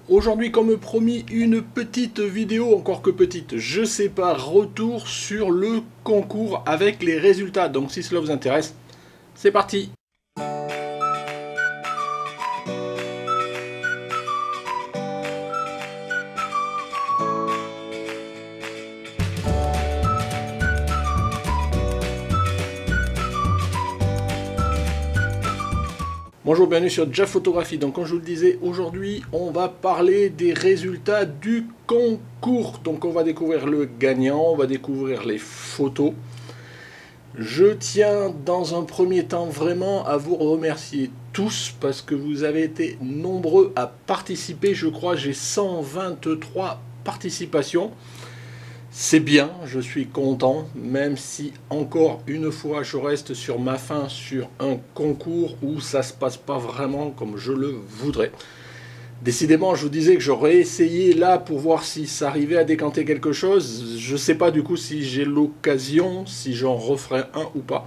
Aujourd'hui, comme promis, une petite vidéo, encore que petite, je sais pas, retour sur le concours avec les résultats. Donc si cela vous intéresse, c'est parti! Bonjour, bienvenue sur Jeff Photographie. Donc comme je vous le disais, aujourd'hui on va parler des résultats du concours. Donc on va découvrir le gagnant, on va découvrir les photos. Je tiens dans un premier temps vraiment à vous remercier tous parce que vous avez été nombreux à participer. Je crois j'ai 123 participations. C'est bien, je suis content, même si encore une fois je reste sur ma faim sur un concours où ça se passe pas vraiment comme je le voudrais. Décidément, je vous disais que j'aurais essayé là pour voir si ça arrivait à décanter quelque chose. Je sais pas du coup si j'ai l'occasion, si j'en referai un ou pas.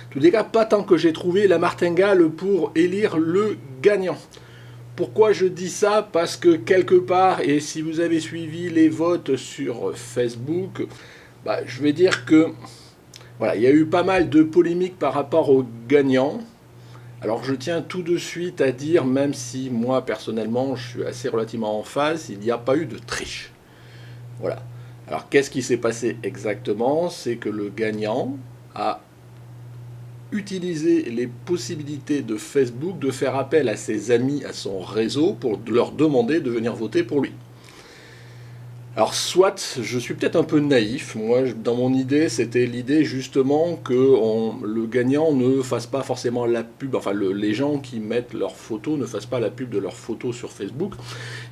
En tous les cas, pas tant que j'ai trouvé la martingale pour élire le gagnant. Pourquoi je dis ça? Parce que quelque part, et si vous avez suivi les votes sur Facebook, je vais dire que voilà, il y a eu pas mal de polémiques par rapport aux gagnants. Alors je tiens tout de suite à dire, même si moi personnellement je suis assez relativement en phase, il n'y a pas eu de triche. Voilà. Alors qu'est-ce qui s'est passé exactement? C'est que le gagnant a utiliser les possibilités de Facebook de faire appel à ses amis, à son réseau, pour leur demander de venir voter pour lui. Alors soit, je suis peut-être un peu naïf, moi dans mon idée c'était l'idée justement que le gagnant ne fasse pas forcément la pub, enfin les gens qui mettent leurs photos ne fassent pas la pub de leurs photos sur Facebook.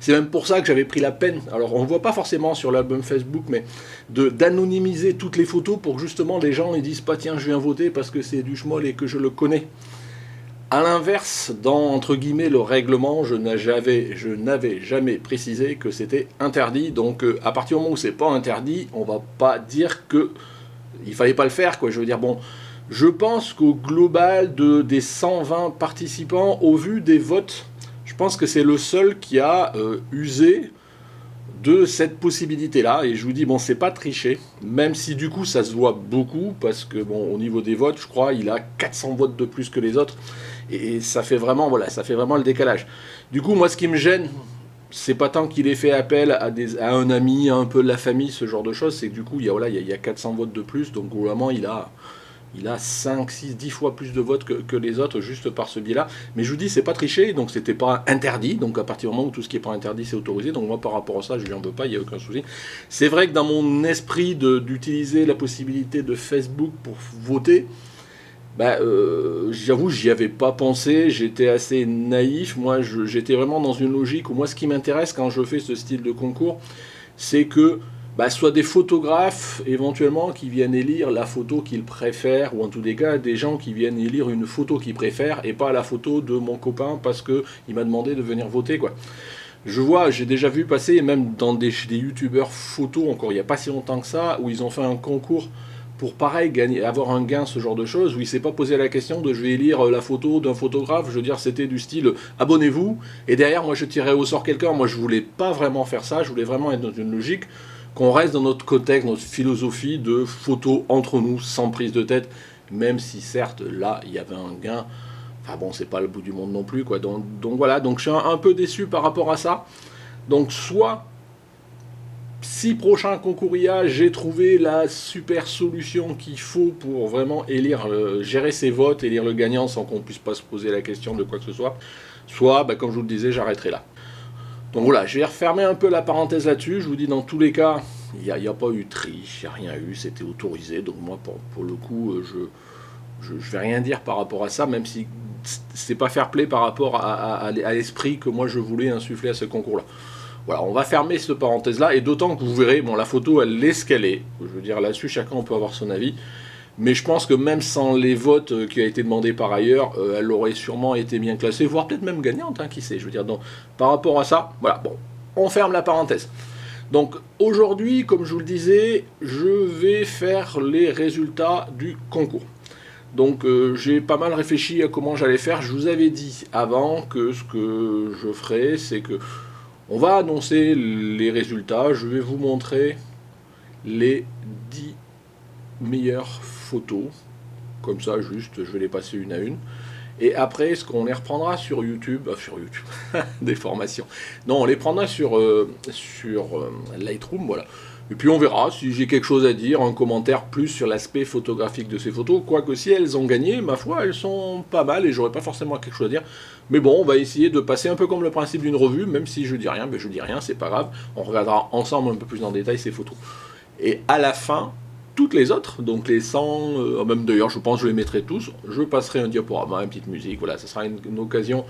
C'est même pour ça que j'avais pris la peine, alors on ne voit pas forcément sur l'album Facebook, mais d'anonymiser toutes les photos pour que justement les gens ne disent pas tiens je viens voter parce que c'est du schmoll et que je le connais. A l'inverse, dans entre guillemets le règlement, je n'avais jamais précisé que c'était interdit. Donc à partir du moment où c'est pas interdit, on va pas dire que il fallait pas le faire, quoi. Je veux dire, bon, je pense qu'au global des 120 participants, au vu des votes, je pense que c'est le seul qui a usé de cette possibilité-là, et je vous dis, bon, c'est pas triché, même si du coup ça se voit beaucoup, parce que bon, au niveau des votes, je crois, il a 400 votes de plus que les autres, et ça fait vraiment, voilà, ça fait vraiment le décalage. Du coup, moi, ce qui me gêne, c'est pas tant qu'il ait fait appel à un ami, à un peu de la famille, ce genre de choses, c'est que du coup, il y a 400 votes de plus, donc vraiment, il a 5, 6, 10 fois plus de votes que les autres juste par ce biais-là. Mais je vous dis, c'est pas triché, donc c'était pas interdit. Donc à partir du moment où tout ce qui est pas interdit, c'est autorisé. Donc moi, par rapport à ça, je lui en veux pas, il n'y a aucun souci. C'est vrai que dans mon esprit d'utiliser la possibilité de Facebook pour voter, j'avoue, j'y avais pas pensé, j'étais assez naïf. Moi, j'étais vraiment dans une logique où moi, ce qui m'intéresse quand je fais ce style de concours, c'est que soit des photographes éventuellement qui viennent élire la photo qu'ils préfèrent, ou en tous les cas des gens qui viennent élire une photo qu'ils préfèrent et pas la photo de mon copain parce qu'il m'a demandé de venir voter, quoi. J'ai déjà vu passer, même dans des youtubeurs photos, encore il n'y a pas si longtemps que ça, où ils ont fait un concours pour pareil avoir un gain, ce genre de choses, où il ne s'est pas posé la question de je vais élire la photo d'un photographe. Je veux dire, c'était du style abonnez-vous, et derrière moi je tirais au sort quelqu'un. Moi je voulais pas vraiment faire ça, je voulais vraiment être dans une logique qu'on reste dans notre contexte, notre philosophie de photos entre nous, sans prise de tête, même si certes là il y avait un gain. Enfin bon, c'est pas le bout du monde non plus, quoi. Donc voilà, donc je suis un peu déçu par rapport à ça. Donc soit, si prochain concours il y a, j'ai trouvé la super solution qu'il faut pour vraiment gérer ses votes, élire le gagnant sans qu'on puisse pas se poser la question de quoi que ce soit, comme je vous le disais, j'arrêterai là. Donc voilà, je vais refermer un peu la parenthèse là-dessus. Je vous dis, dans tous les cas, il n'y a pas eu de triche, il n'y a rien eu, c'était autorisé. Donc moi, pour le coup, je vais rien dire par rapport à ça, même si c'est pas fair play par rapport à l'esprit que moi je voulais insuffler à ce concours-là. Voilà, on va fermer cette parenthèse-là, et d'autant que vous verrez, bon, la photo, elle est ce qu'elle est. Je veux dire, là-dessus, chacun peut avoir son avis. Mais je pense que même sans les votes qui a été demandé par ailleurs, elle aurait sûrement été bien classée, voire peut-être même gagnante, hein, qui sait. Je veux dire, donc, par rapport à ça, voilà, bon, on ferme la parenthèse. Donc aujourd'hui, comme je vous le disais, je vais faire les résultats du concours. Donc j'ai pas mal réfléchi à comment j'allais faire. Je vous avais dit avant que ce que je ferais, c'est que On va annoncer les résultats, je vais vous montrer les 10 meilleures photos, comme ça juste, je vais les passer une à une. Et après, ce qu'on les reprendra sur YouTube, des formations. Non, on les prendra sur Lightroom, voilà. Et puis on verra si j'ai quelque chose à dire, un commentaire plus sur l'aspect photographique de ces photos. Quoique si elles ont gagné, ma foi, elles sont pas mal et j'aurais pas forcément quelque chose à dire. Mais bon, on va essayer de passer un peu comme le principe d'une revue, même si je dis rien, mais je dis rien, c'est pas grave. On regardera ensemble un peu plus en détail ces photos. Et à la fin, toutes les autres, donc les 100, même d'ailleurs je pense que je les mettrai tous, je passerai un diaporama, une petite musique, voilà, ça sera une occasion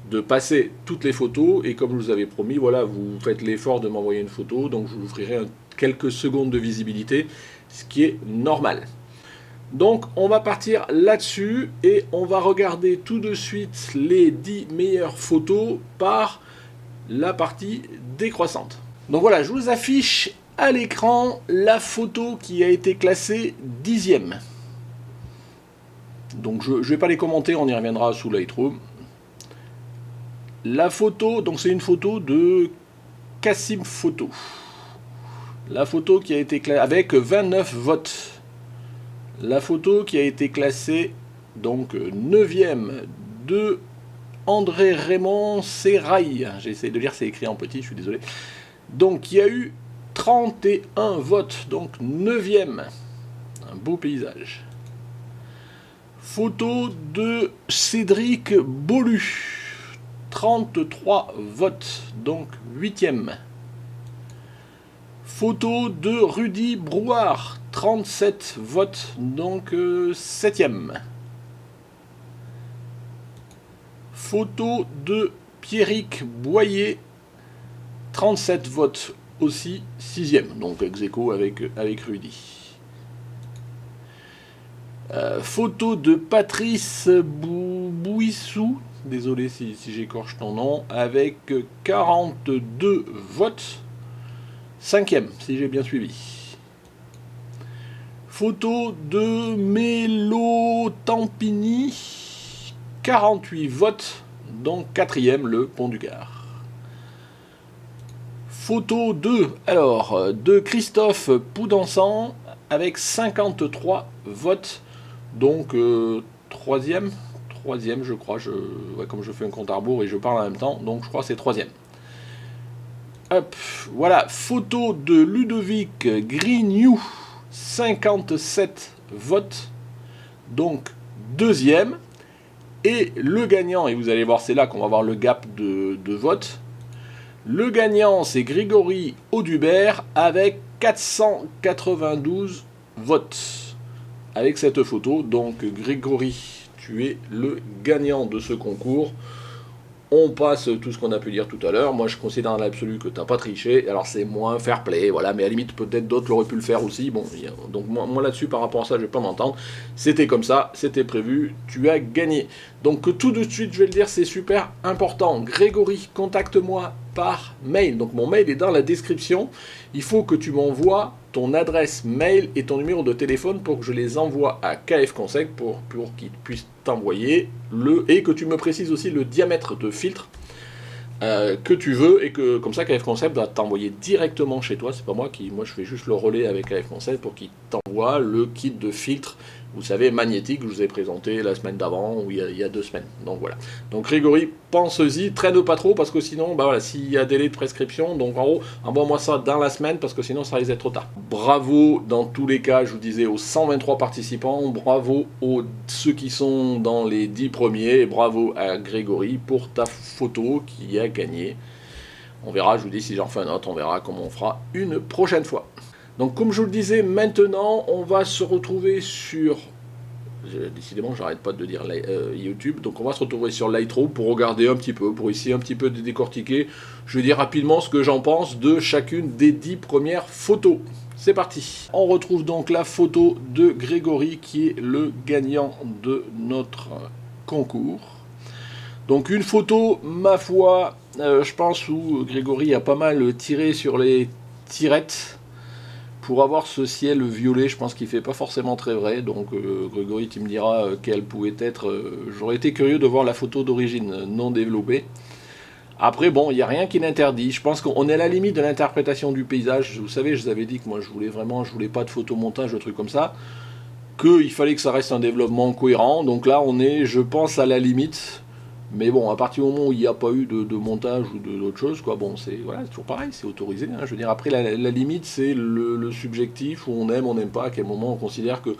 de passer toutes les photos, et comme je vous avais promis, voilà, vous faites l'effort de m'envoyer une photo, donc je vous offrirai quelques secondes de visibilité, ce qui est normal. Donc on va partir là-dessus, et on va regarder tout de suite les 10 meilleures photos par la partie décroissante. Donc voilà, je vous affiche à l'écran la photo qui a été classée 10e. Donc je ne vais pas les commenter, on y reviendra sous Lightroom. La photo, donc c'est une photo de Cassim Photo. La photo qui a été classée avec 29 votes. La photo qui a été classée donc 9e de André Raymond Serrail. J'essaie de lire, c'est écrit en petit, je suis désolé. Donc il y a eu 31 votes, donc 9e. Un beau paysage. Photo de Cédric Bolu. 33 votes, donc 8e. Photo de Rudy Brouard. 37 votes, donc 7e. Photo de Pierrick Boyer. 37 votes aussi, 6e, donc ex-aequo avec Rudy. Photo de Patrice Bouissou, désolé si j'écorche ton nom, avec 42 votes, 5e, si j'ai bien suivi. Photo de Mélo Tampini, 48 votes, donc 4e, le Pont du Gard. Photo de Christophe Poudançan avec 53 votes, donc 3e je crois, comme je fais un compte à rebours et je parle en même temps, donc je crois que c'est 3e. Hop, voilà, photo de Ludovic Grignou, 57 votes, donc 2e. Et le gagnant, et vous allez voir, c'est là qu'on va voir le gap de votes. Le gagnant, c'est Grégory Audubert avec 492 votes. Avec cette photo, donc Grégory, tu es le gagnant de ce concours. On passe tout ce qu'on a pu dire tout à l'heure. Moi, je considère dans l'absolu que tu n'as pas triché. Alors, c'est moins fair play, voilà. Mais à la limite, peut-être d'autres l'auraient pu le faire aussi. Bon, donc moi là-dessus, par rapport à ça, je ne vais pas m'entendre. C'était comme ça, c'était prévu. Tu as gagné. Donc, tout de suite, je vais le dire, c'est super important. Grégory, contacte-moi par mail. Donc, mon mail est dans la description. Il faut que tu m'envoies ton adresse mail et ton numéro de téléphone pour que je les envoie à KF Conseil pour qu'ils puissent t'envoyer et que tu me précises aussi le diamètre de filtre que tu veux, et que comme ça KF Concept va t'envoyer directement chez toi. C'est pas moi je fais juste le relais avec KF Concept pour qu'il t'envoie le kit de filtre, vous savez, magnétique, que je vous ai présenté la semaine d'avant ou il y a 2 semaines. Donc voilà. Donc Grégory, pense-y, traîne pas trop parce que sinon, bah voilà, s'il y a délai de prescription, donc en gros, envoie-moi ça dans la semaine parce que sinon ça risque d'être trop tard. Bravo dans tous les cas, je vous disais, aux 123 participants, bravo aux ceux qui sont dans les 10 premiers, et bravo à Grégory pour ta photo qui a gagné. On verra, je vous dis, si j'en fais un autre, on verra comment on fera une prochaine fois. Donc comme je vous le disais, maintenant on va se retrouver sur, décidément j'arrête pas de dire YouTube, donc on va se retrouver sur Lightroom pour regarder un petit peu, pour essayer un petit peu de décortiquer, je vais dire rapidement ce que j'en pense de chacune des 10 premières photos. C'est parti. On retrouve donc la photo de Grégory qui est le gagnant de notre concours. Donc une photo, ma foi, je pense où Grégory a pas mal tiré sur les tirettes pour avoir ce ciel violet. Je pense qu'il fait pas forcément très vrai, donc Grégory, tu me diras quelle pouvait être. J'aurais été curieux de voir la photo d'origine non développée. Après, bon, il n'y a rien qui l'interdit. Je pense qu'on est à la limite de l'interprétation du paysage. Vous savez, je vous avais dit que moi, je voulais pas de photomontage, de trucs comme ça. Qu'il fallait que ça reste un développement cohérent. Donc là, on est, je pense, à la limite. Mais bon, à partir du moment où il n'y a pas eu de montage ou d'autre chose, quoi, bon, c'est voilà, toujours pareil, c'est autorisé. Hein. Je veux dire, après, la limite, c'est le subjectif, où on n'aime pas, à quel moment on considère que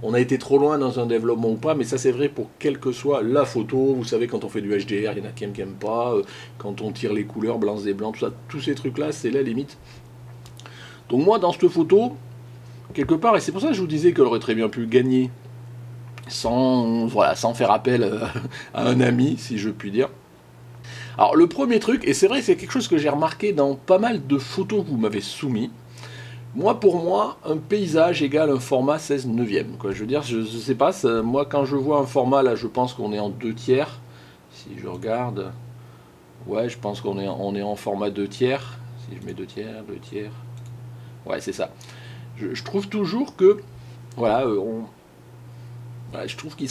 on a été trop loin dans un développement ou pas. Mais ça, c'est vrai pour quelle que soit la photo. Vous savez, quand on fait du HDR, il y en a qui aiment pas. Quand on tire les couleurs, blancs et blancs, tout ça, tous ces trucs-là, c'est la limite. Donc moi, dans cette photo, quelque part, et c'est pour ça que je vous disais qu'elle aurait très bien pu gagner sans faire appel à un ami, si je puis dire. Alors le premier truc, et c'est vrai, c'est quelque chose que j'ai remarqué dans pas mal de photos que vous m'avez soumis. Pour moi, un paysage égale un format 16 neuvième. Quoi. Je veux dire, je sais pas, moi quand je vois un format, là je pense qu'on est en 2 tiers. Si je regarde, ouais, je pense qu'on est en format 2 tiers. Si je mets 2 tiers, 2 tiers. Ouais, c'est ça. Je trouve toujours que, voilà, je trouve que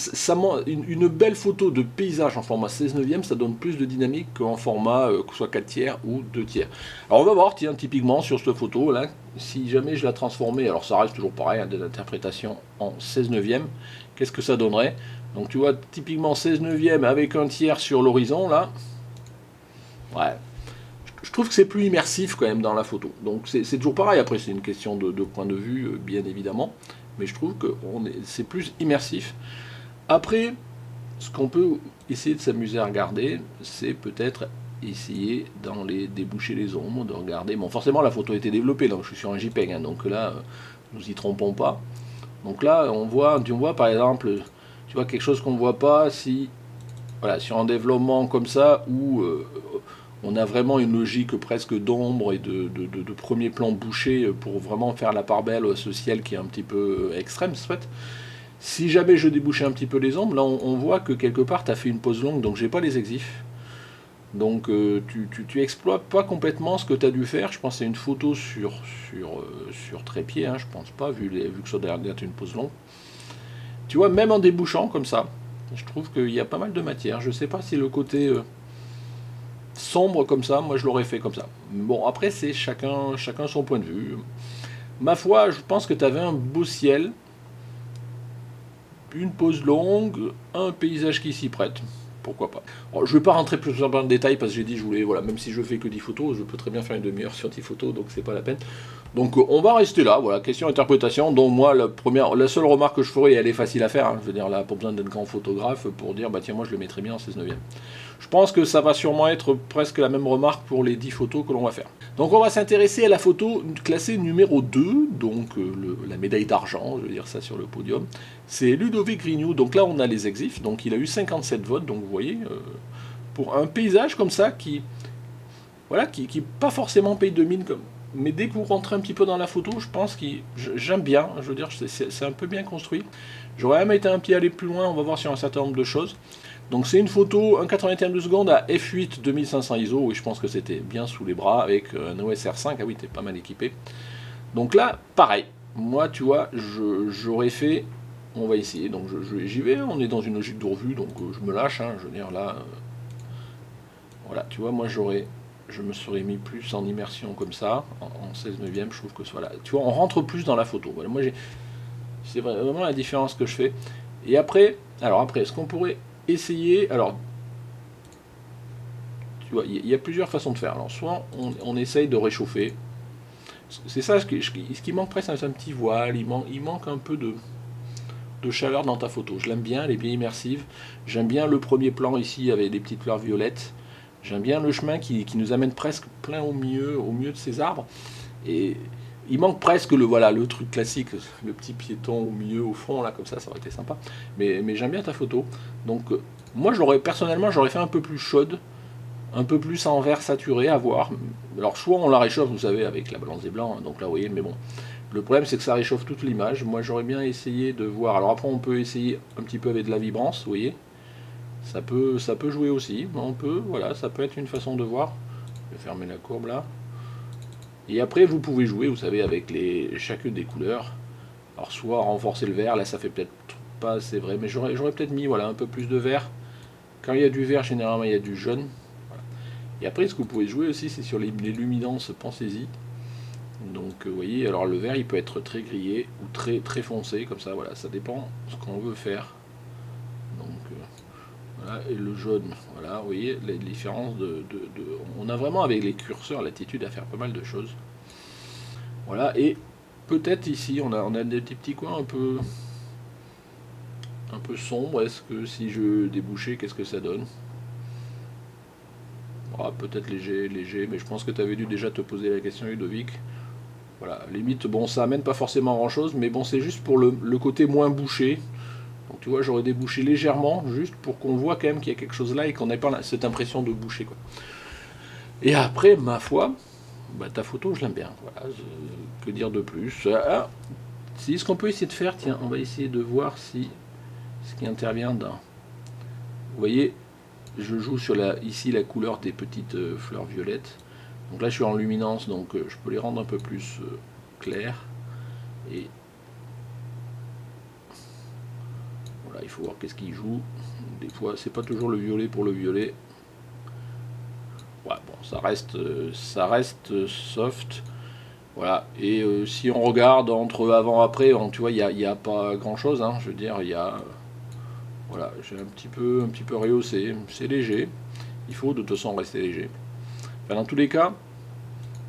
une belle photo de paysage en format 16 neuvième, ça donne plus de dynamique qu'en format que soit 4 tiers ou 2 tiers. Alors on va voir, tiens, typiquement sur cette photo, là, si jamais je la transformais, alors ça reste toujours pareil, hein, des interprétations en 16 neuvième, qu'est-ce que ça donnerait? Donc tu vois, typiquement 16 neuvième avec un tiers sur l'horizon, là, ouais, je trouve que c'est plus immersif quand même dans la photo. Donc c'est toujours pareil, après c'est une question de point de vue, bien évidemment. Mais je trouve que c'est plus immersif. Après, ce qu'on peut essayer de s'amuser à regarder, c'est peut-être essayer déboucher les ombres, de regarder. Bon, forcément, la photo a été développée, donc je suis sur un JPEG, hein, donc là, nous y trompons pas. Donc là, on voit par exemple, tu vois quelque chose qu'on ne voit pas si, voilà, sur un développement comme ça où on a vraiment une logique presque d'ombre et de premier plan bouché pour vraiment faire la part belle à ce ciel qui est un petit peu extrême, soit. Si jamais je débouchais un petit peu les ombres, là on voit que quelque part tu as fait une pause longue, donc j'ai pas les exifs. Donc tu exploites pas complètement ce que tu as dû faire. Je pense que c'est une photo sur trépied, hein, je pense pas, vu que ça doit être une pause longue. Tu vois, même en débouchant comme ça, je trouve qu'il y a pas mal de matière. Je sais pas si le côté sombre comme ça, moi je l'aurais fait comme ça. Bon, après c'est chacun son point de vue. Ma foi, je pense que tu avais un beau ciel, une pause longue, un paysage qui s'y prête. Pourquoi pas. Alors, je ne vais pas rentrer plus dans le détail parce que j'ai dit je voulais, voilà, même si je fais que 10 photos, je peux très bien faire une demi-heure sur 10 photos, donc c'est pas la peine. Donc on va rester là, voilà, question interprétation, donc moi la seule remarque que je ferai, et elle est facile à faire, hein, je veux dire là, pas besoin d'être grand photographe pour dire, bah tiens, moi je le mettrais bien en 16 neuvième. Je pense que ça va sûrement être presque la même remarque pour les 10 photos que l'on va faire. Donc on va s'intéresser à la photo classée numéro 2, donc la médaille d'argent, je veux dire ça sur le podium. C'est Ludovic Grignou, donc là on a les exifs, donc il a eu 57 votes, donc vous voyez, pour un paysage comme ça qui, voilà, qui pas forcément paye de mine comme. Mais dès que vous rentrez un petit peu dans la photo, je pense que j'aime bien, je veux dire, c'est un peu bien construit. J'aurais même été un pied aller plus loin, on va voir sur un certain nombre de choses. Donc c'est une photo, 1/80 de seconde à f8 2500 ISO, et je pense que c'était bien sous les bras avec un OS R5, ah oui, t'es pas mal équipé. Donc là, pareil, moi tu vois, j'aurais fait, on va essayer, donc j'y vais, on est dans une logique de revue, donc je me lâche, hein, je veux dire là, voilà, tu vois, moi je me serais mis plus en immersion comme ça, en 16 neuvième, je trouve que voilà, tu vois, on rentre plus dans la photo, voilà, moi c'est vraiment la différence que je fais. Et après, est-ce qu'on pourrait essayer, alors, tu vois, il y a plusieurs façons de faire. Alors, soit on essaye de réchauffer, c'est ça ce qui manque presque, c'est un petit voile, il manque un peu de chaleur dans ta photo. Je l'aime bien, elle est bien immersive, j'aime bien le premier plan ici avec des petites fleurs violettes, j'aime bien le chemin qui nous amène presque plein au milieu de ces arbres, et il manque presque le truc classique, le petit piéton au milieu, au fond, là, comme ça aurait été sympa. Mais j'aime bien ta photo. Donc, moi, personnellement, j'aurais fait un peu plus chaude, un peu plus en vert saturé, à voir. Alors, soit on la réchauffe, vous savez, avec la balance des blancs, hein, donc là, vous voyez, mais bon. Le problème, c'est que ça réchauffe toute l'image. Moi, j'aurais bien essayé de voir. Alors, après, on peut essayer un petit peu avec de la vibrance, vous voyez. Ça peut jouer aussi. Voilà, ça peut être une façon de voir. Je vais fermer la courbe là. Et après, vous pouvez jouer, vous savez, avec chacune des couleurs. Alors, soit renforcer le vert, là, ça fait peut-être pas assez vrai, mais j'aurais peut-être mis, voilà, un peu plus de vert. Quand il y a du vert, généralement, il y a du jaune. Voilà. Et après, ce que vous pouvez jouer aussi, c'est sur les luminances, pensez-y. Donc vous voyez, alors le vert il peut être très grillé ou très foncé, comme ça, voilà, ça dépend ce qu'on veut faire. Donc voilà, et le jaune, voilà, vous voyez les différences on a vraiment avec les curseurs l'attitude à faire pas mal de choses. Voilà, et peut-être ici on a des petits coins un peu sombres. Est-ce que si je débouchais, qu'est-ce que ça donne? Voilà, peut-être léger, mais je pense que tu avais dû déjà te poser la question, Ludovic. Voilà, limite, bon, ça amène pas forcément grand chose, mais bon, c'est juste pour le côté moins bouché. Donc tu vois, j'aurais débouché légèrement, juste pour qu'on voit quand même qu'il y a quelque chose là et qu'on n'ait pas cette impression de boucher, quoi. Et après, ma foi, bah, ta photo, je l'aime bien. Voilà, que dire de plus? Ah, si, ce qu'on peut essayer de faire, tiens, on va essayer de voir si ce qui intervient dans. Vous voyez, je joue sur ici la couleur des petites fleurs violettes. Donc là, je suis en luminance, donc je peux les rendre un peu plus claires. Et voilà, il faut voir qu'est-ce qu'il joue. Des fois, c'est pas toujours le violet pour le violet. Ouais, bon, ça reste soft. Voilà, et si on regarde entre avant et après, tu vois, il n'y a pas grand-chose, hein, je veux dire, il y a... voilà, j'ai un petit peu rehaussé, c'est léger. Il faut de toute façon rester léger. Enfin, dans tous les cas,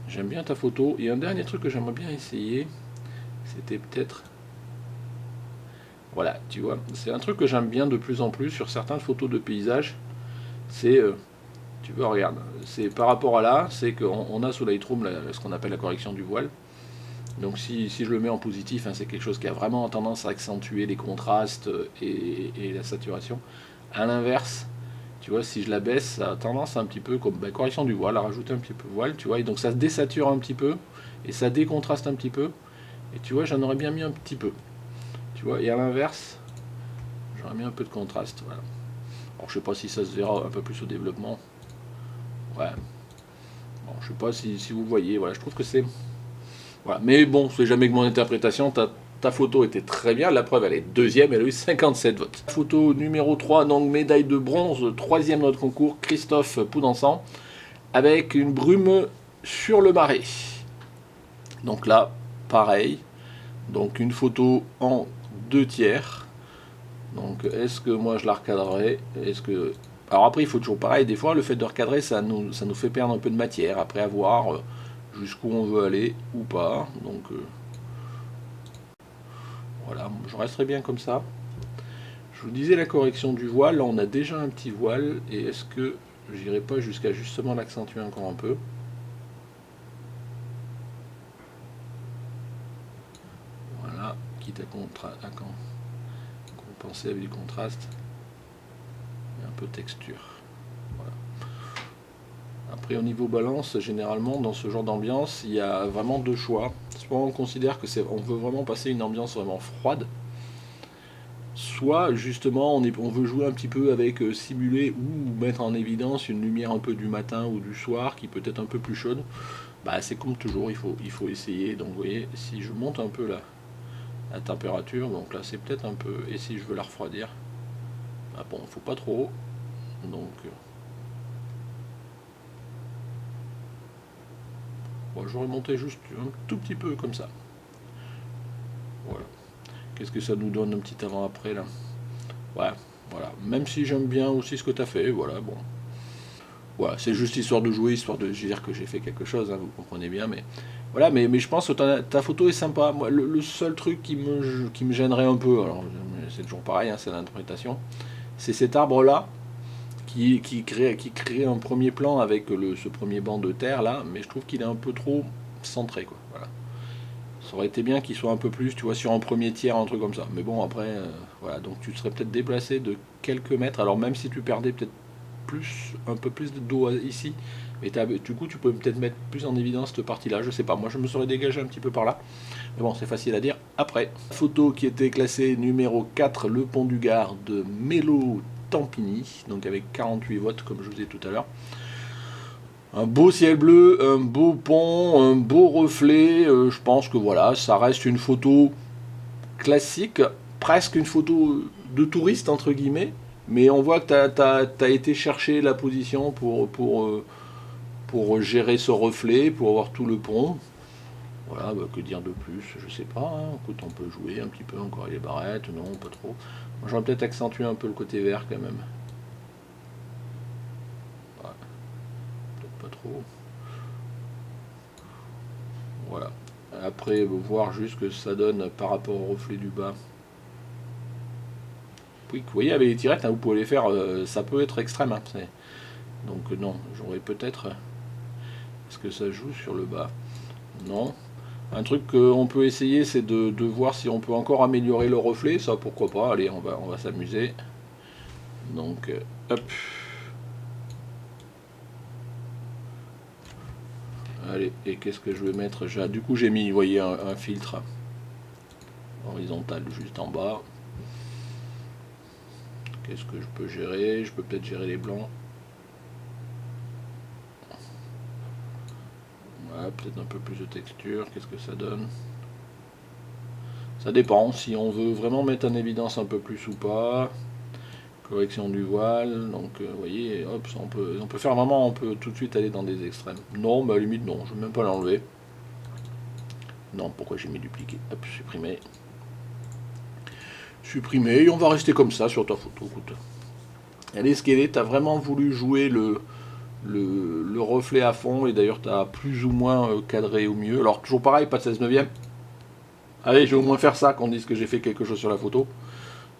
j'aime bien ta photo. Et un dernier truc que j'aimerais bien essayer, c'était peut-être... Voilà, tu vois, c'est un truc que j'aime bien de plus en plus sur certaines photos de paysage. C'est, tu vois, regarde, c'est par rapport à là, c'est qu'on a sous Lightroom ce qu'on appelle la correction du voile. Donc si je le mets en positif, hein, c'est quelque chose qui a vraiment tendance à accentuer les contrastes et la saturation. À l'inverse, tu vois, si je la baisse, ça a tendance un petit peu comme correction du voile, à rajouter un petit peu de voile, tu vois, et donc ça se désature un petit peu, et ça décontraste un petit peu, et tu vois, j'en aurais bien mis un petit peu, tu vois, et à l'inverse, j'aurais mis un peu de contraste, voilà. Alors je sais pas si ça se verra un peu plus au développement, ouais, bon, je sais pas si vous voyez, voilà, je trouve que c'est... Voilà. Mais bon, c'est jamais que mon interprétation, ta photo était très bien, la preuve elle est deuxième, elle a eu 57 votes. Photo numéro 3, donc médaille de bronze, troisième de notre concours, Christophe Poudançan, avec une brume sur le marais. Donc là, pareil, donc une photo en 2/3. Donc est-ce que moi je la recadrerai? Alors après il faut toujours pareil, des fois le fait de recadrer ça nous fait perdre un peu de matière, après avoir jusqu'où on veut aller ou pas. Donc voilà, je resterai bien comme ça. Je vous disais la correction du voile, là on a déjà un petit voile, et est-ce que j'irai pas jusqu'à justement l'accentuer encore un peu? Voilà, quitte à compenser avec du contraste et un peu de texture. Voilà. Après au niveau balance, généralement dans ce genre d'ambiance, il y a vraiment deux choix. Soit on considère que on veut vraiment passer une ambiance vraiment froide, soit justement on veut jouer un petit peu avec simuler ou mettre en évidence une lumière un peu du matin ou du soir qui peut être un peu plus chaude. Bah c'est comme toujours, il faut essayer. Donc vous voyez, si je monte un peu la température, donc là c'est peut-être un peu, et si je veux la refroidir, ah bon, faut pas trop, donc bon, je vais remonter juste un tout petit peu comme ça. Voilà. Qu'est-ce que ça nous donne un petit avant-après là? Ouais, voilà. Même si j'aime bien aussi ce que tu as fait, voilà, bon. Voilà, c'est juste histoire de jouer, histoire de dire que j'ai fait quelque chose, hein, vous comprenez bien, mais voilà, mais je pense que ta photo est sympa. Moi, le seul truc qui me gênerait un peu, alors c'est toujours pareil, hein, c'est l'interprétation, c'est cet arbre-là qui crée un premier plan avec ce premier banc de terre là, mais je trouve qu'il est un peu trop centré, quoi. Voilà. Ça aurait été bien qu'il soit un peu plus, tu vois, sur un premier tiers, un truc comme ça. Mais bon, après, voilà, donc tu serais peut-être déplacé de quelques mètres. Alors même si tu perdais peut-être un peu plus d'eau ici, mais du coup tu peux peut-être mettre plus en évidence cette partie-là. Je sais pas, moi je me serais dégagé un petit peu par là. Mais bon, c'est facile à dire après. Photo qui était classée numéro 4, le pont du Gard de Mélo Tampini, donc avec 48 votes comme je vous ai dit tout à l'heure. Un beau ciel bleu, un beau pont, un beau reflet, je pense que voilà, ça reste une photo classique, presque une photo de touriste entre guillemets, mais on voit que tu as été chercher la position pour gérer ce reflet, pour avoir tout le pont. Voilà, bah, que dire de plus, je sais pas, hein. Écoute, on peut jouer un petit peu encore les barrettes, non, pas trop. Moi, j'aurais peut-être accentué un peu le côté vert quand même. Ouais, peut-être pas trop. Voilà. Après, voir juste ce que ça donne par rapport au reflet du bas. Oui, vous voyez, avec les tirettes, hein, vous pouvez les faire, ça peut être extrême. Hein, donc non, j'aurais peut-être... Est-ce que ça joue sur le bas? Non. Un truc qu'on peut essayer, c'est de voir si on peut encore améliorer le reflet. Ça, pourquoi pas. Allez, on va s'amuser. Donc, hop. Allez, et qu'est-ce que je vais mettre? Du coup, j'ai mis, vous voyez, un filtre horizontal juste en bas. Qu'est-ce que je peux gérer? Je peux peut-être gérer les blancs. Voilà, peut-être un peu plus de texture. Qu'est-ce que ça donne? Ça dépend si on veut vraiment mettre en évidence un peu plus ou pas. Correction du voile, donc vous voyez, hop, on peut faire vraiment, on peut tout de suite aller dans des extrêmes. Non, mais à la limite, non, je ne vais même pas l'enlever. Non, pourquoi j'ai mis dupliquer? Hop, supprimer. Supprimer, et on va rester comme ça sur ta photo, écoute. Allez, ce qu'elle est, t'as vraiment voulu jouer le reflet à fond, et d'ailleurs, t'as plus ou moins cadré au mieux. Alors, toujours pareil, pas de 16 neuvième. Allez, je vais au moins faire ça, qu'on dise que j'ai fait quelque chose sur la photo.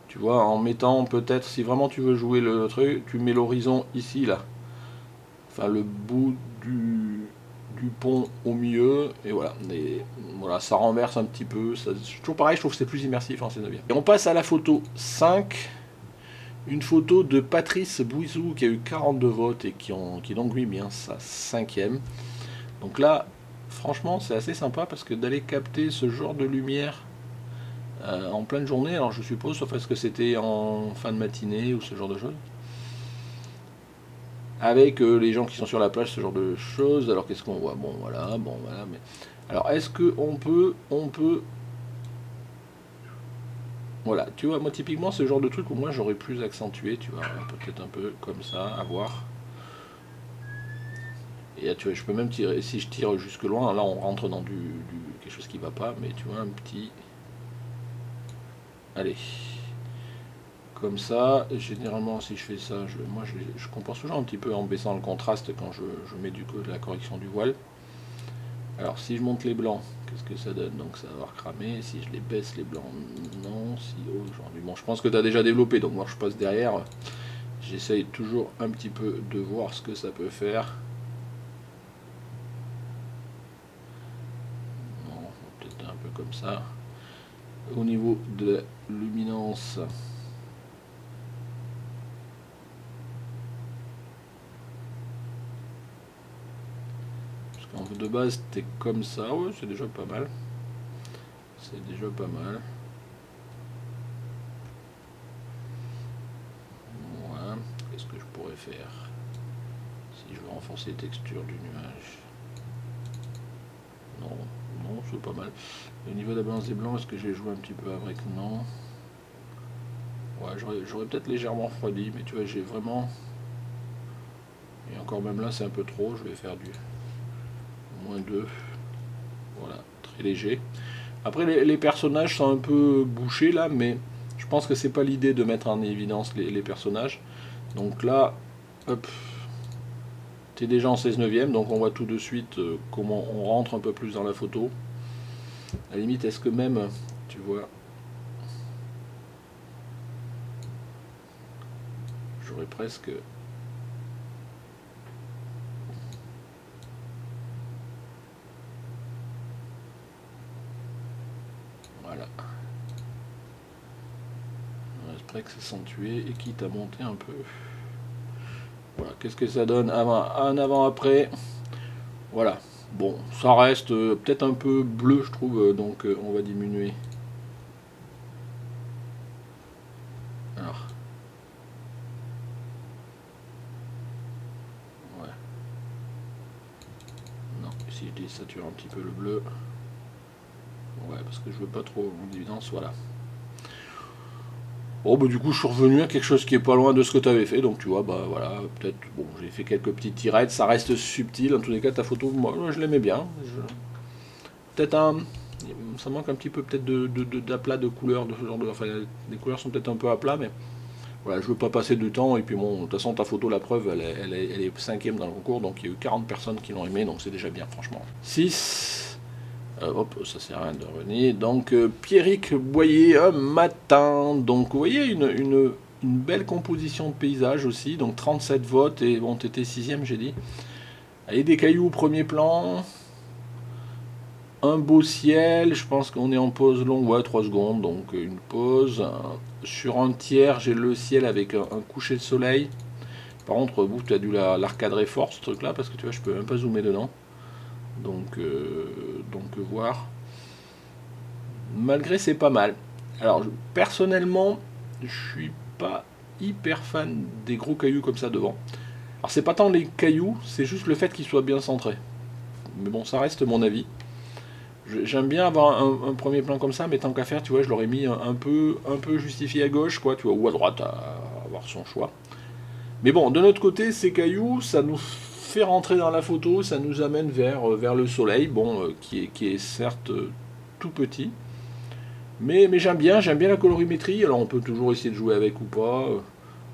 Tu vois, en mettant peut-être, si vraiment tu veux jouer le truc, tu mets l'horizon ici, là. Enfin, le bout du pont au milieu, et voilà. Et voilà, ça renverse un petit peu. Toujours pareil, je trouve que c'est plus immersif en C9. Et on passe à la photo 5. Une photo de Patrice Bouizou qui a eu 42 votes et qui donc lui bien sa 5e. Donc là, franchement, c'est assez sympa parce que d'aller capter ce genre de lumière en pleine journée, alors je suppose, sauf est-ce que c'était en fin de matinée ou ce genre de choses, avec les gens qui sont sur la plage, ce genre de choses. Alors qu'est-ce qu'on voit? Bon voilà, mais alors est-ce que on peut voilà, tu vois, moi typiquement ce genre de truc où moi j'aurais plus accentué, tu vois, peut-être un peu comme ça, à voir. Et là, tu vois, je peux même tirer, si je tire jusque loin, là on rentre dans quelque chose qui va pas, mais tu vois, un petit, allez, comme ça. Généralement, si je fais ça, moi je compense toujours un petit peu en baissant le contraste quand je mets de la correction du voile. Alors, si je monte les blancs, qu'est-ce que ça donne? Donc, ça va avoir cramé. Si je les baisse, les blancs, non. Si aujourd'hui, bon, je pense que tu as déjà développé, donc moi je passe derrière. J'essaye toujours un petit peu de voir ce que ça peut faire. Non, peut-être un peu comme ça. Au niveau de la luminance, parce qu'en de base c'était comme ça, ouais, c'est déjà pas mal. C'est déjà pas mal. Voilà. Qu'est-ce que je pourrais faire si je veux renforcer les textures du nuage? Non, non, c'est pas mal. Au niveau de la balance des blancs, est-ce que j'ai joué un petit peu avec? Non. Ouais, j'aurais peut-être légèrement refroidi, mais tu vois, j'ai vraiment... Et encore même là, c'est un peu trop, je vais faire du -2. Voilà, très léger. Après, les personnages sont un peu bouchés là, mais je pense que c'est pas l'idée de mettre en évidence les personnages. Donc là, hop, t'es déjà en 16 neuvième, donc on voit tout de suite comment on rentre un peu plus dans la photo. À la limite, est-ce que même, tu vois, j'aurais presque... Voilà. On reste presque accentué et quitte à monter un peu. Voilà, qu'est-ce que ça donne un avant-après? Voilà. Bon, ça reste peut-être un peu bleu, je trouve, donc on va diminuer. Alors, ouais. Non, si je désature un petit peu le bleu. Ouais, parce que je veux pas trop en évidence, voilà. Bon, bah, du coup, je suis revenu à quelque chose qui est pas loin de ce que tu avais fait. Donc, tu vois, bah voilà, peut-être, bon, j'ai fait quelques petites tirettes. Ça reste subtil. En tous les cas, ta photo, moi, je l'aimais bien. Peut-être un. Ça manque un petit peu, peut-être, d'aplat de couleurs, de ce genre de. Enfin, les couleurs sont peut-être un peu à plat, mais voilà, je veux pas passer du temps. Et puis, bon, de toute façon, ta photo, la preuve, elle est cinquième dans le concours. Donc, il y a eu 40 personnes qui l'ont aimé. Donc, c'est déjà bien, franchement. 6. Hop, ça sert à rien de revenir. Donc, Pierrick Boyer, un matin. Donc, vous voyez, une belle composition de paysage aussi. Donc, 37 votes. Et bon, t'étais sixième, j'ai dit. Allez, des cailloux au premier plan. Un beau ciel. Je pense qu'on est en pause longue. Ouais, 3 secondes. Donc, une pause. Sur un tiers, j'ai le ciel avec un coucher de soleil. Par contre, vous, tu as dû l'arcadrer fort, ce truc-là. Parce que tu vois, je peux même pas zoomer dedans. Donc voir. Malgré c'est pas mal. Alors personnellement, je suis pas hyper fan des gros cailloux comme ça devant. Alors c'est pas tant les cailloux, c'est juste le fait qu'ils soient bien centrés. Mais bon, ça reste mon avis. J'aime bien avoir un premier plan comme ça, mais tant qu'à faire, tu vois, je l'aurais mis un peu justifié à gauche, quoi, tu vois, ou à droite, à avoir son choix. Mais bon, de notre côté, ces cailloux, ça nous fait rentrer dans la photo, ça nous amène vers le soleil, bon, qui est certes tout petit, mais j'aime bien la colorimétrie. Alors on peut toujours essayer de jouer avec ou pas.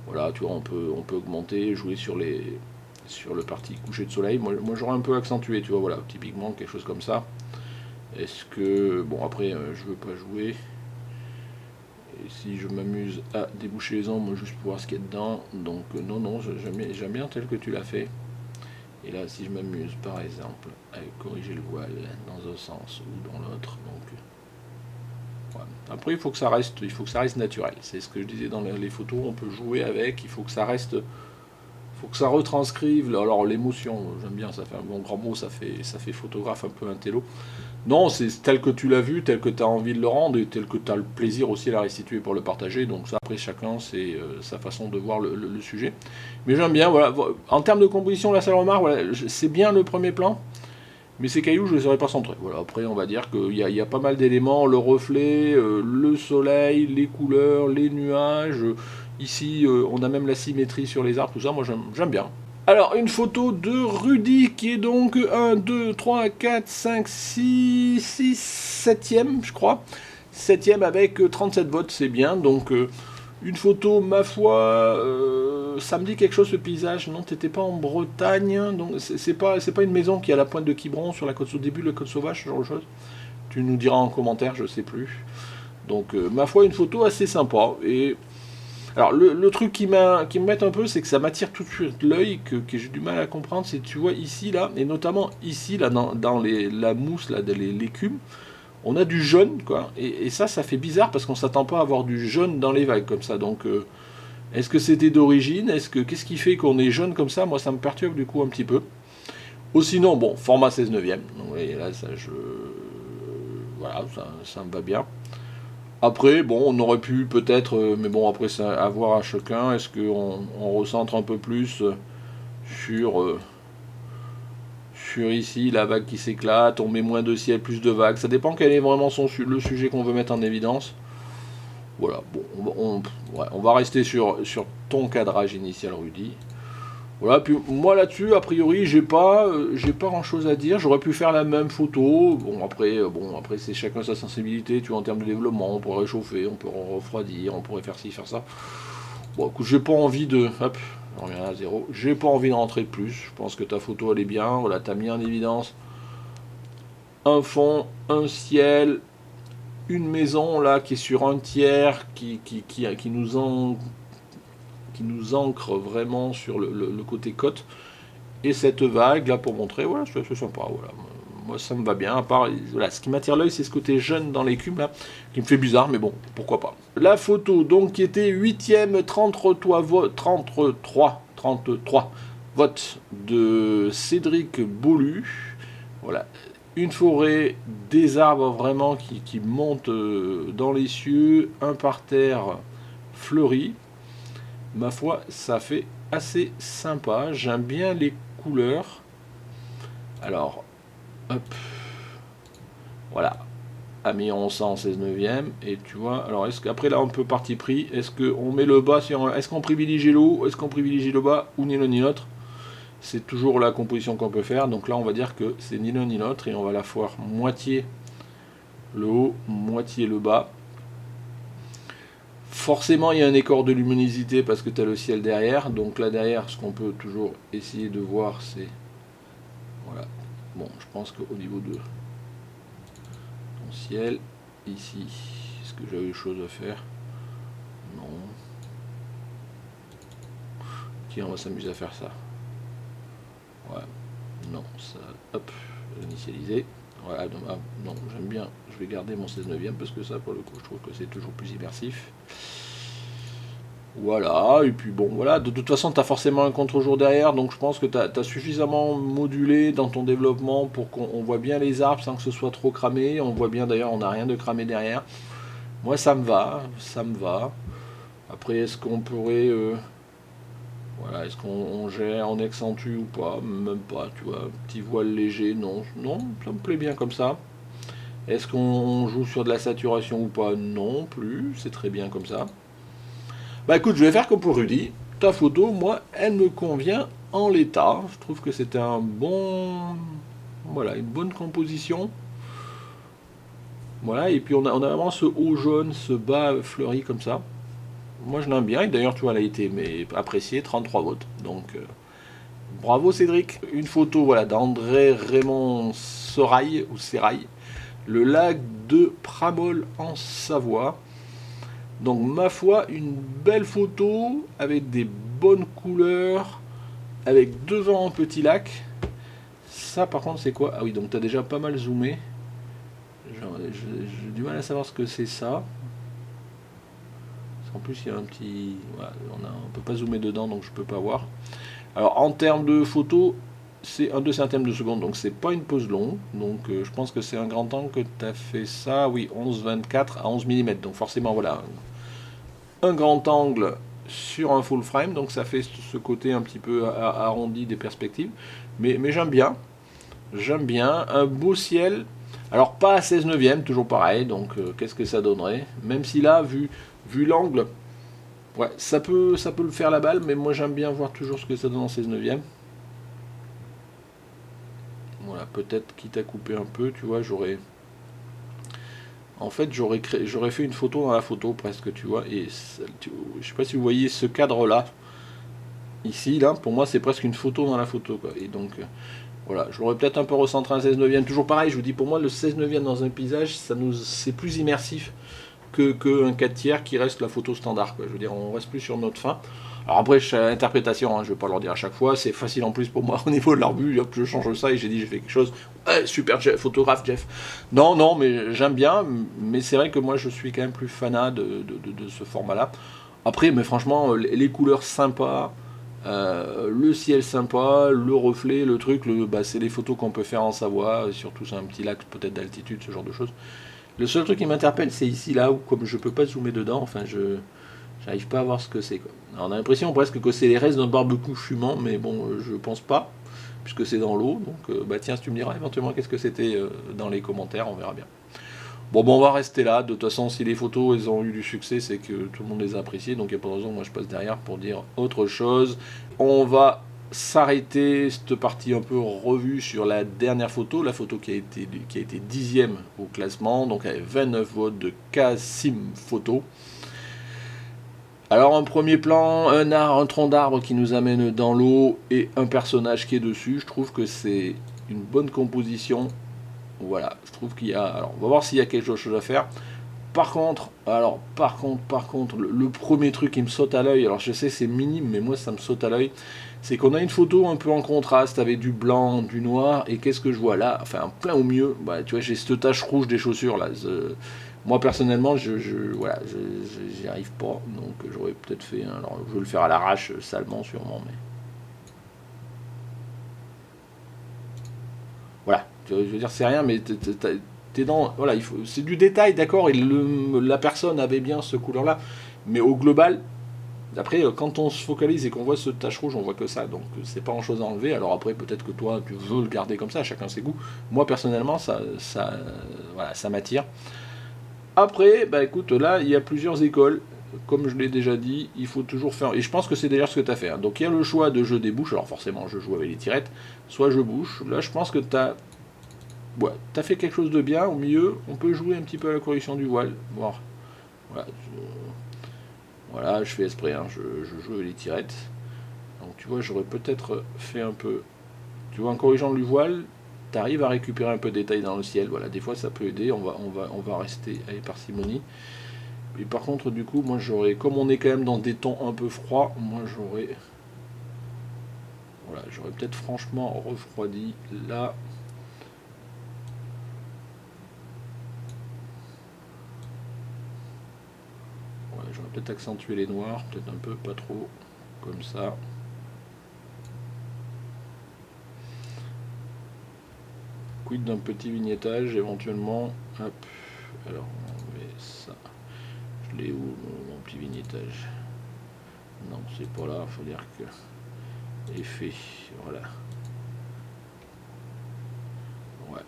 Voilà, tu vois, on peut augmenter, jouer sur le parti coucher de soleil. Moi j'aurais un peu accentué, tu vois, voilà, typiquement quelque chose comme ça. Est-ce que, bon après, je veux pas jouer. Et si je m'amuse à déboucher les ombres, juste pour voir ce qu'il y a dedans. Donc non, j'aime bien tel que tu l'as fait. Et là, si je m'amuse, par exemple, à corriger le voile dans un sens ou dans l'autre, donc ouais. Après, il faut que ça reste naturel. C'est ce que je disais dans les photos. On peut jouer avec. Il faut que ça reste, faut que ça retranscrive. Alors l'émotion, j'aime bien. Ça fait un bon grand mot. Ça fait photographe un peu intello. Non, c'est tel que tu l'as vu, tel que tu as envie de le rendre et tel que tu as le plaisir aussi à la restituer pour le partager. Donc ça, après, chacun, c'est sa façon de voir le sujet. Mais j'aime bien, voilà. En termes de composition, la seule remarque, voilà, c'est bien le premier plan, mais ces cailloux, je ne les aurais pas centrés. Voilà, après, on va dire qu'il y a pas mal d'éléments, le reflet, le soleil, les couleurs, les nuages. Ici, on a même la symétrie sur les arbres, tout ça, moi j'aime bien. Alors, une photo de Rudy qui est donc 1, 2, 3, 4, 5, 6, 7e, je crois. 7e avec 37 votes, c'est bien. Donc, une photo, ma foi, ça me dit quelque chose ce paysage. Non, t'étais pas en Bretagne, donc c'est pas une maison qui est à la pointe de Quiberon sur la côte au début de la côte sauvage, ce genre de choses. Tu nous diras en commentaire, je sais plus. Donc, ma foi, une photo assez sympa. Et alors le truc qui m'embête un peu, c'est que ça m'attire tout de suite l'œil, que j'ai du mal à comprendre, c'est tu vois ici là, et notamment ici là dans la mousse là, l'écume, on a du jaune quoi, et ça fait bizarre parce qu'on s'attend pas à avoir du jaune dans les vagues comme ça. Donc est-ce que c'était d'origine, qu'est-ce qui fait qu'on est jaune comme ça? Moi ça me perturbe du coup un petit peu. Ou sinon bon, format 16 neuvième, donc et là ça voilà, ça me va bien. Après, bon, on aurait pu peut-être, mais bon, après, c'est à voir à chacun. Est-ce qu'on recentre un peu plus sur, sur ici, la vague qui s'éclate, on met moins de ciel, plus de vagues. Ça dépend quel est vraiment le sujet qu'on veut mettre en évidence. Voilà, bon, ouais, on va rester sur ton cadrage initial, Rudy. Voilà, puis moi là-dessus, a priori, j'ai pas grand-chose à dire. J'aurais pu faire la même photo. Bon après c'est chacun sa sensibilité. Tu vois, en termes de développement, on pourrait réchauffer, on pourrait refroidir, on pourrait faire ci, faire ça. Bon, écoute, j'ai pas envie de, hop, on revient à zéro. J'ai pas envie de rentrer de plus. Je pense que ta photo elle est bien. Voilà, t'as mis en évidence un fond, un ciel, une maison là qui est sur un tiers, qui nous ancre vraiment sur le côté côte. Et cette vague là pour montrer, voilà, c'est sympa, voilà. Moi ça me va bien, à part, voilà, ce qui m'attire l'œil c'est ce côté jaune dans l'écume là, qui me fait bizarre, mais bon, pourquoi pas. La photo donc qui était 8ème, 33 votes de Cédric Beaulu. Voilà, une forêt, des arbres vraiment qui montent dans les cieux, un parterre fleuri. Ma foi, ça fait assez sympa. J'aime bien les couleurs. Alors, hop, voilà. amirons ça en 16 neuvième, et tu vois, alors est-ce qu'après là on peut parti pris, est-ce qu'on met le bas sur, est-ce qu'on privilégie le haut, est-ce qu'on privilégie le bas, ou ni l'un ni l'autre? C'est toujours la composition qu'on peut faire, donc là on va dire que c'est ni l'un ni l'autre, et on va la faire moitié le haut, moitié le bas. Forcément il y a un écart de luminosité parce que tu as le ciel derrière, donc là derrière ce qu'on peut toujours essayer de voir c'est, voilà, bon je pense qu'au niveau de ton ciel, ici, est-ce que j'avais chose à faire? Non. Tiens, on va s'amuser à faire ça. Ouais, non, ça, hop, initialiser. Voilà, non, j'aime bien, je vais garder mon 16 neuvième parce que ça, pour le coup, je trouve que c'est toujours plus immersif. Voilà, et puis bon, voilà, de toute façon, tu as forcément un contre-jour derrière, donc je pense que tu as suffisamment modulé dans ton développement pour qu'on voit bien les arbres sans que ce soit trop cramé. On voit bien d'ailleurs, on n'a rien de cramé derrière. Moi, ça me va, ça me va. Après, est-ce qu'on pourrait... voilà, est-ce qu'on gère, on accentue ou pas? Même pas, tu vois, petit voile léger, non, non, ça me plaît bien comme ça. Est-ce qu'on joue sur de la saturation ou pas? Non plus, c'est très bien comme ça. Bah écoute, je vais faire comme pour Rudy. Ta photo, moi, elle me convient en l'état. Je trouve que c'était un bon... Voilà, une bonne composition. Voilà, et puis on a vraiment ce haut jaune, ce bas fleuri comme ça. Moi je l'aime bien, et d'ailleurs tu vois elle a été appréciée, 33 votes. Donc bravo Cédric. Une photo voilà, d'André Raymond Serail, ou Serail, le lac de Pramol en Savoie. Donc ma foi, une belle photo avec des bonnes couleurs, avec devant un petit lac. Ça par contre c'est quoi? Ah oui, donc tu as déjà pas mal zoomé. J'ai du mal à savoir ce que c'est ça. En plus, il y a un petit... Voilà, on peut pas zoomer dedans, donc je peux pas voir. Alors, en termes de photo, c'est un 2 centièmes de seconde, donc c'est pas une pause longue. Donc, je pense que c'est un grand angle que tu as fait ça. Oui, 11-24 à 11 mm. Donc, forcément, voilà. Un grand angle sur un full frame, donc ça fait ce côté un petit peu arrondi des perspectives. Mais j'aime bien. J'aime bien. Un beau ciel. Alors, pas à 16 neuvième, toujours pareil. Donc, qu'est-ce que ça donnerait? Même si là, vu l'angle, ouais, ça peut le faire la balle, mais moi j'aime bien voir toujours ce que ça donne en 16 neuvième. Voilà, peut-être quitte à couper un peu, tu vois, j'aurais... En fait, j'aurais fait une photo dans la photo, presque, tu vois, et je sais pas si vous voyez ce cadre-là, ici, là, pour moi, c'est presque une photo dans la photo, quoi. Et donc, voilà, je l'aurais peut-être un peu recentré en 16 neuvième. Toujours pareil, je vous dis, pour moi, le 16 neuvième dans un paysage, c'est plus immersif que un 4 tiers qui reste la photo standard, quoi. Je veux dire, on reste plus sur notre fin. Alors après, interprétation, hein, je ne vais pas leur dire à chaque fois, c'est facile en plus pour moi au niveau de leur vue, hop, je change ça et j'ai dit j'ai fait quelque chose, ouais, super Jeff, photographe Jeff. Non, non, mais j'aime bien, mais c'est vrai que moi je suis quand même plus fanat de ce format-là. Après, mais franchement, les couleurs sympas, le ciel sympa, le reflet, le truc, bah, c'est les photos qu'on peut faire en Savoie, surtout sur un petit lac peut-être d'altitude, ce genre de choses. Le seul truc qui m'interpelle, c'est ici, là, où comme je peux pas zoomer dedans, enfin, j'arrive pas à voir ce que c'est, quoi. Alors, on a l'impression presque que c'est les restes d'un barbecue fumant, mais bon, je pense pas, puisque c'est dans l'eau. Donc, bah tiens, si tu me diras éventuellement qu'est-ce que c'était dans les commentaires, on verra bien. Bon, on va rester là. De toute façon, si les photos elles ont eu du succès, c'est que tout le monde les a appréciées. Donc, il n'y a pas de raison que moi je passe derrière pour dire autre chose. On va s'arrêter cette partie un peu revue sur la dernière photo, la photo qui a été 10e au classement, donc avec 29 votes de Cassim Photo. Alors un premier plan, un tronc d'arbre qui nous amène dans l'eau et un personnage qui est dessus, je trouve que c'est une bonne composition. Voilà, je trouve qu'il y a... Alors on va voir s'il y a quelque chose à faire. Par contre, le premier truc qui me saute à l'œil, alors je sais c'est minime, mais moi ça me saute à l'œil, c'est qu'on a une photo un peu en contraste avec du blanc, du noir, et qu'est-ce que je vois là? Enfin, plein au mieux, bah, tu vois, j'ai cette tache rouge des chaussures là. Moi personnellement, voilà, j'y arrive pas, donc j'aurais peut-être fait, alors je vais le faire à l'arrache, salement sûrement, mais... Voilà, je veux dire, c'est rien, mais t'es dans... Voilà, c'est du détail, d'accord, et la personne avait bien ce couleur-là, mais au global, Après, quand on se focalise et qu'on voit ce tache rouge, on voit que ça, donc c'est pas grand chose à enlever. Alors après, peut-être que toi, tu veux le garder comme ça, chacun ses goûts. Moi, personnellement, voilà, ça m'attire. Après, bah écoute, là, il y a plusieurs écoles. Comme je l'ai déjà dit, il faut toujours faire. Et je pense que c'est d'ailleurs ce que tu as fait, hein. Donc il y a le choix de jeu des bouches. Alors forcément, je joue avec les tirettes. Soit je bouche. Là, je pense que tu as. Ouais, tu as fait quelque chose de bien. Au milieu, on peut jouer un petit peu à la correction du voile. Voir. Voilà, voilà, je fais esprit, hein. Je joue avec les tirettes. Donc tu vois, j'aurais peut-être fait un peu. Tu vois, en corrigeant le voile, tu arrives à récupérer un peu de détails dans le ciel. Voilà, des fois ça peut aider. On va rester avec parcimonie. Et par contre, du coup, moi j'aurais, comme on est quand même dans des tons un peu froids, moi j'aurais, voilà, j'aurais peut-être franchement refroidi là. Ouais, j'aurais peut-être accentué les noirs, peut-être un peu, pas trop, comme ça. Quid d'un petit vignettage éventuellement. Hop, alors on met ça. Je l'ai où mon petit vignettage? Non, c'est pas là, il faut dire que. Effet, voilà. Ouais.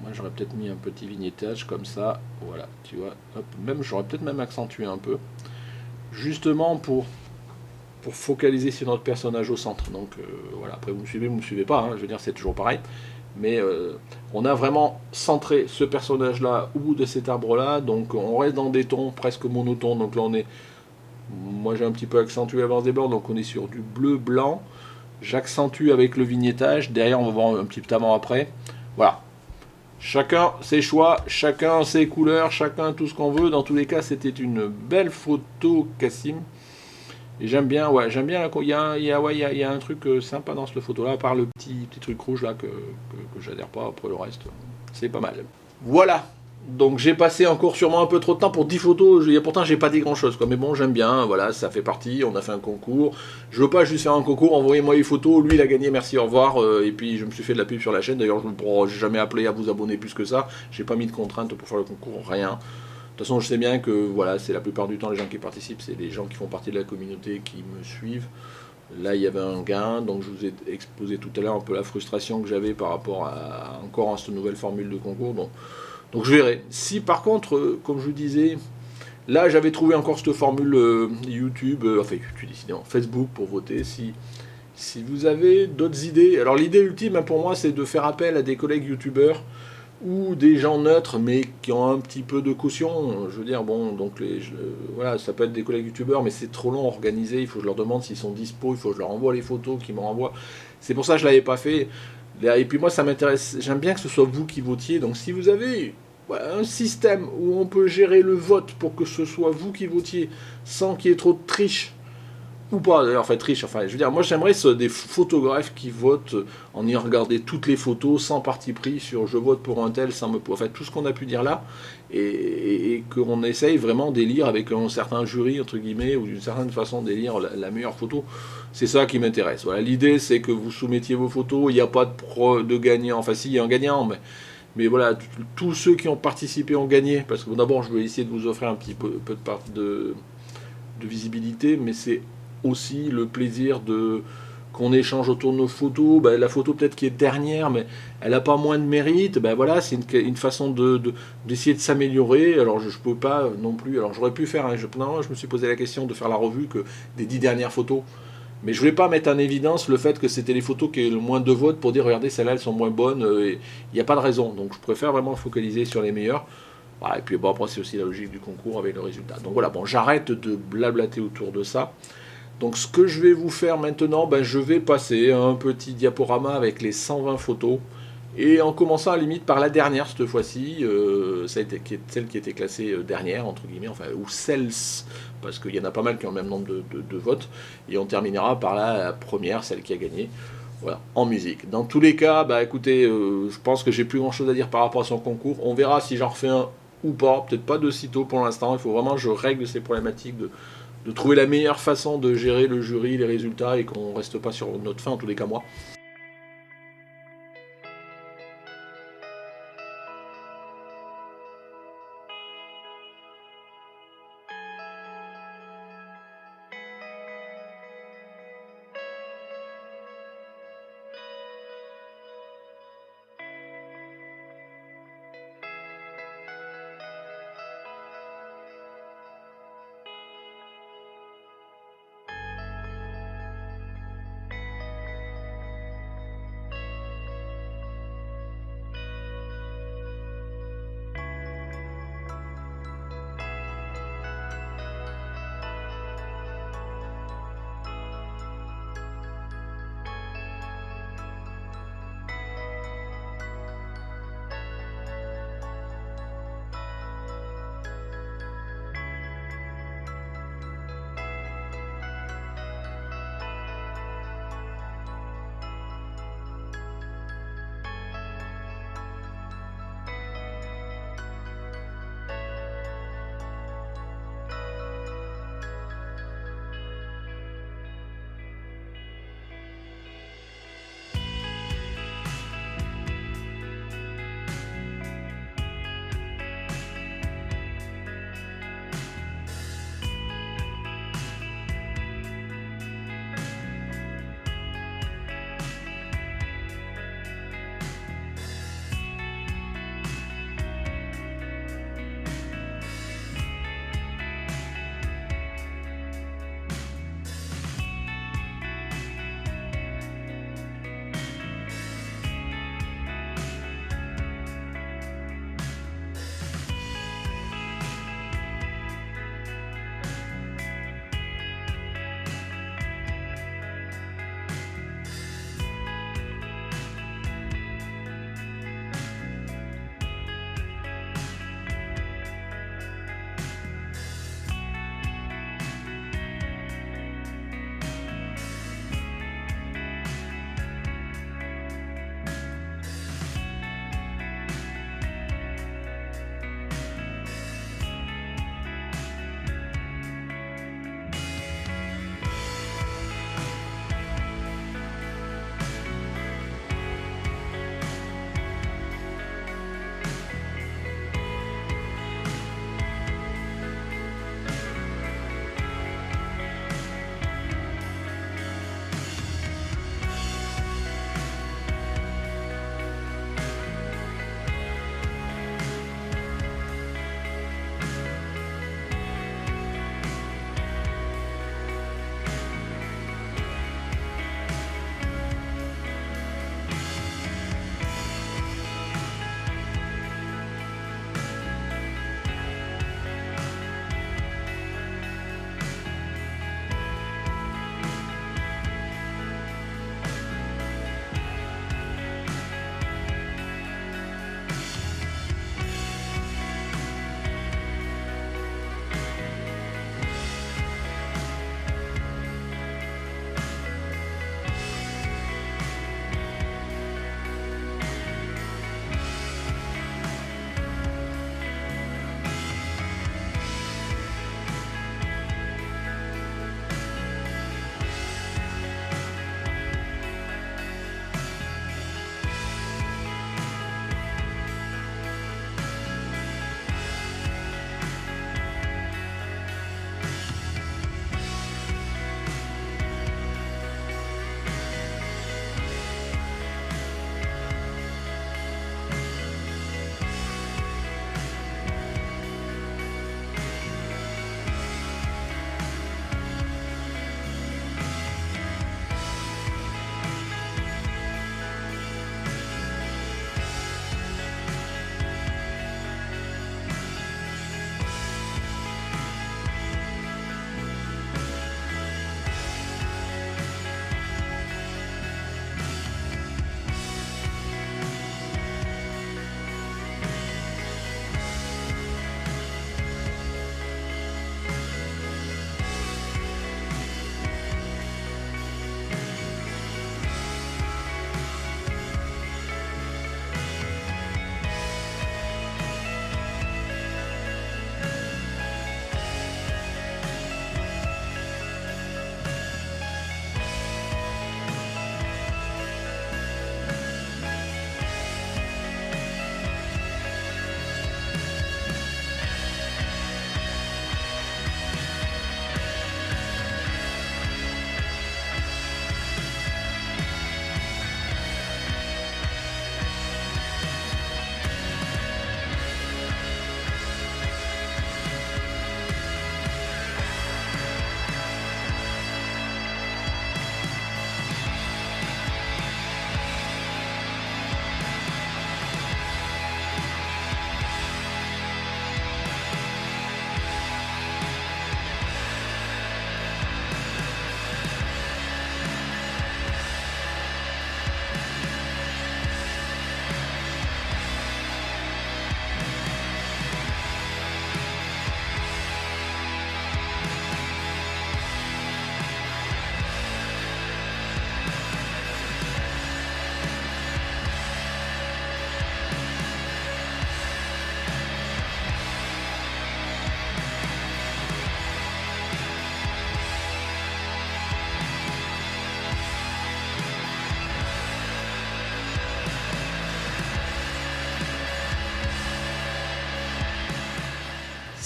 Moi j'aurais peut-être mis un petit vignettage comme ça, voilà, tu vois, hop, même j'aurais peut-être même accentué un peu, justement pour focaliser sur notre personnage au centre. Donc voilà, après vous me suivez, vous me suivez pas, hein, je veux dire c'est toujours pareil, mais on a vraiment centré ce personnage-là au bout de cet arbre-là, donc on reste dans des tons presque monotones, donc là on est, moi j'ai un petit peu accentué la base des blancs, donc on est sur du bleu-blanc, j'accentue avec le vignettage, derrière on va voir un petit avant après, voilà. Chacun ses choix, chacun ses couleurs, chacun tout ce qu'on veut. Dans tous les cas, c'était une belle photo, Cassim. Et j'aime bien, ouais, j'aime bien. Il y a un truc sympa dans cette photo-là, à part le petit truc rouge là que j'adhère pas. Après le reste, c'est pas mal. Voilà. Donc j'ai passé encore sûrement un peu trop de temps pour 10 photos. Pourtant j'ai pas dit grand chose, quoi. Mais bon, j'aime bien. Voilà, ça fait partie. On a fait un concours. Je veux pas juste faire un concours. Envoyez-moi les photos. Lui il a gagné. Merci, au revoir. Et puis je me suis fait de la pub sur la chaîne. D'ailleurs, je ne pourrai jamais appelé à vous abonner plus que ça. J'ai pas mis de contraintes pour faire le concours. Rien. De toute façon, je sais bien que voilà, c'est la plupart du temps les gens qui participent, c'est les gens qui font partie de la communauté qui me suivent. Là, il y avait un gain, donc je vous ai exposé tout à l'heure un peu la frustration que j'avais par rapport à encore à cette nouvelle formule de concours. Donc je verrai. Si par contre, comme je vous disais, là j'avais trouvé encore cette formule YouTube, enfin YouTube décidément, Facebook pour voter. Si vous avez d'autres idées, alors l'idée ultime, hein, pour moi, c'est de faire appel à des collègues youtubeurs ou des gens neutres mais qui ont un petit peu de caution. Je veux dire, bon, donc voilà, ça peut être des collègues youtubeurs, mais c'est trop long à organiser. Il faut que je leur demande s'ils sont dispo, il faut que je leur envoie les photos, qu'ils me renvoient. C'est pour ça que je l'avais pas fait. Et puis moi, ça m'intéresse. J'aime bien que ce soit vous qui votiez. Donc si vous avez un système où on peut gérer le vote pour que ce soit vous qui votiez sans qu'il y ait trop de triche, ou pas d'ailleurs, fait triche, enfin je veux dire, moi j'aimerais des photographes qui votent en y regarder toutes les photos sans parti pris sur je vote pour un tel sans me, enfin tout ce qu'on a pu dire là, et qu'on essaye vraiment d'élire avec un certain jury entre guillemets ou d'une certaine façon d'élire la meilleure photo. C'est ça qui m'intéresse. Voilà, l'idée c'est que vous soumettiez vos photos, il n'y a pas de gagnant, enfin si il y a un gagnant, mais voilà, tous ceux qui ont participé ont gagné, parce que bon, d'abord je vais essayer de vous offrir un petit peu de visibilité, mais c'est aussi le plaisir de qu'on échange autour de nos photos. Ben, la photo peut-être qui est dernière, mais elle n'a pas moins de mérite. Ben voilà, c'est une façon d'essayer de s'améliorer. Alors je ne peux pas non plus. Alors j'aurais pu faire. Non, je me suis posé la question de faire la revue que des 10 dernières photos. Mais je voulais pas mettre en évidence le fait que c'était les photos qui avaient le moins de votes pour dire regardez celles-là elles sont moins bonnes. Il n'y a pas de raison. Donc je préfère vraiment focaliser sur les meilleures. Voilà, et puis bon, après c'est aussi la logique du concours avec le résultat. Donc voilà, bon, j'arrête de blablater autour de ça. Donc ce que je vais vous faire maintenant, ben, je vais passer un petit diaporama avec les 120 photos. Et en commençant à la limite par la dernière cette fois-ci, celle qui était classée dernière, entre guillemets, enfin, ou celles, parce qu'il y en a pas mal qui ont le même nombre de votes. Et on terminera par la première, celle qui a gagné. Voilà, en musique. Dans tous les cas, bah écoutez, je pense que j'ai plus grand chose à dire par rapport à son concours. On verra si j'en refais un ou pas. Peut-être pas de sitôt pour l'instant. Il faut vraiment que je règle ces problématiques de trouver la meilleure façon de gérer le jury, les résultats et qu'on reste pas sur notre fin, en tous les cas moi.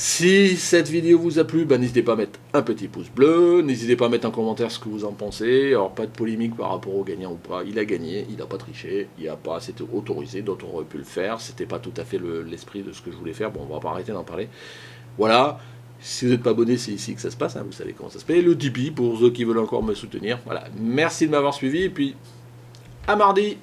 Si cette vidéo vous a plu, n'hésitez pas à mettre un petit pouce bleu, n'hésitez pas à mettre en commentaire ce que vous en pensez. Alors pas de polémique par rapport au gagnant ou pas, il a gagné, il n'a pas triché, il a pas, c'était autorisé, d'autres auraient pu le faire, c'était pas tout à fait l'esprit de ce que je voulais faire, bon on va pas arrêter d'en parler. Voilà, si vous n'êtes pas abonné, c'est ici que ça se passe, hein, vous savez comment ça se fait, le Tipeee pour ceux qui veulent encore me soutenir. Voilà, merci de m'avoir suivi et puis à mardi.